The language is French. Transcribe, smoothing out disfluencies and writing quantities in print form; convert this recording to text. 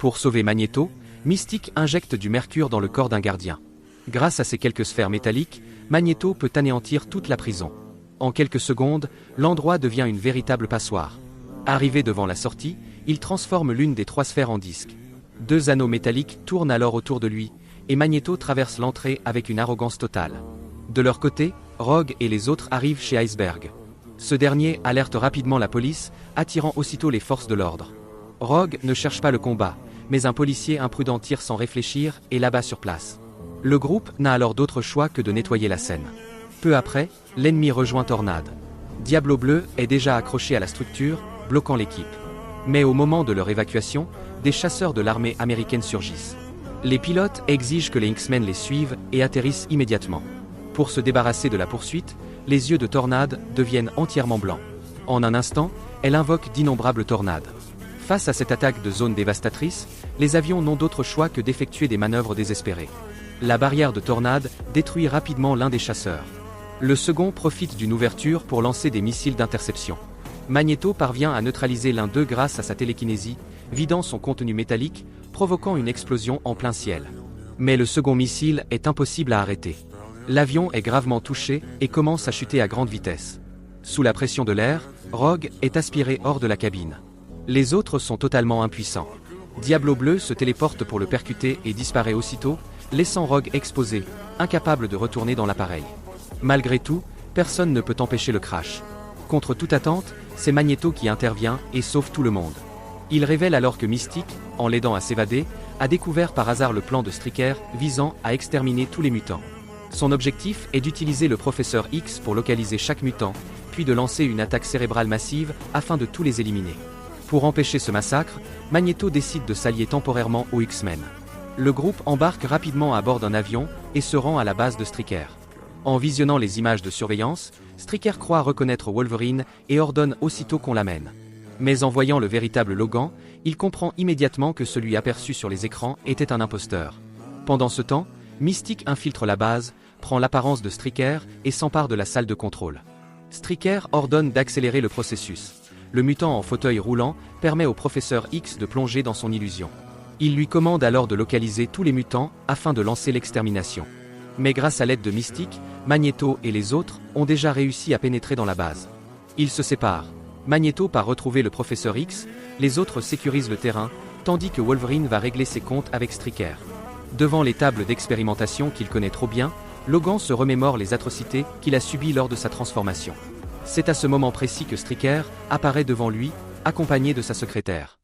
Pour sauver Magneto, Mystique injecte du mercure dans le corps d'un gardien. Grâce à ces quelques sphères métalliques, Magneto peut anéantir toute la prison. En quelques secondes, l'endroit devient une véritable passoire. Arrivé devant la sortie, il transforme l'une des 3 sphères en disque. 2 anneaux métalliques tournent alors autour de lui, et Magneto traverse l'entrée avec une arrogance totale. De leur côté, Rogue et les autres arrivent chez Iceberg. Ce dernier alerte rapidement la police, attirant aussitôt les forces de l'ordre. Rogue ne cherche pas le combat, mais un policier imprudent tire sans réfléchir et l'abat sur place. Le groupe n'a alors d'autre choix que de nettoyer la scène. Peu après, l'ennemi rejoint Tornade. Diablo Bleu est déjà accroché à la structure, bloquant l'équipe. Mais au moment de leur évacuation, des chasseurs de l'armée américaine surgissent. Les pilotes exigent que les X-Men les suivent et atterrissent immédiatement. Pour se débarrasser de la poursuite, les yeux de Tornade deviennent entièrement blancs. En un instant, elle invoque d'innombrables tornades. Face à cette attaque de zone dévastatrice, les avions n'ont d'autre choix que d'effectuer des manœuvres désespérées. La barrière de Tornade détruit rapidement l'un des chasseurs. Le second profite d'une ouverture pour lancer des missiles d'interception. Magneto parvient à neutraliser l'un d'eux grâce à sa télékinésie, vidant son contenu métallique, provoquant une explosion en plein ciel. Mais le second missile est impossible à arrêter. L'avion est gravement touché et commence à chuter à grande vitesse. Sous la pression de l'air, Rogue est aspiré hors de la cabine. Les autres sont totalement impuissants. Diablo Bleu se téléporte pour le percuter et disparaît aussitôt, laissant Rogue exposé, incapable de retourner dans l'appareil. Malgré tout, personne ne peut empêcher le crash. Contre toute attente, c'est Magneto qui intervient et sauve tout le monde. Il révèle alors que Mystique, en l'aidant à s'évader, a découvert par hasard le plan de Stryker visant à exterminer tous les mutants. Son objectif est d'utiliser le Professeur X pour localiser chaque mutant, puis de lancer une attaque cérébrale massive afin de tous les éliminer. Pour empêcher ce massacre, Magneto décide de s'allier temporairement aux X-Men. Le groupe embarque rapidement à bord d'un avion et se rend à la base de Stryker. En visionnant les images de surveillance, Stryker croit reconnaître Wolverine et ordonne aussitôt qu'on l'amène. Mais en voyant le véritable Logan, il comprend immédiatement que celui aperçu sur les écrans était un imposteur. Pendant ce temps, Mystique infiltre la base, prend l'apparence de Stryker et s'empare de la salle de contrôle. Stryker ordonne d'accélérer le processus. Le mutant en fauteuil roulant permet au Professeur X de plonger dans son illusion. Il lui commande alors de localiser tous les mutants afin de lancer l'extermination. Mais grâce à l'aide de Mystique, Magneto et les autres ont déjà réussi à pénétrer dans la base. Ils se séparent. Magneto part retrouver le Professeur X, les autres sécurisent le terrain, tandis que Wolverine va régler ses comptes avec Stryker. Devant les tables d'expérimentation qu'il connaît trop bien, Logan se remémore les atrocités qu'il a subies lors de sa transformation. C'est à ce moment précis que Stryker apparaît devant lui, accompagné de sa secrétaire.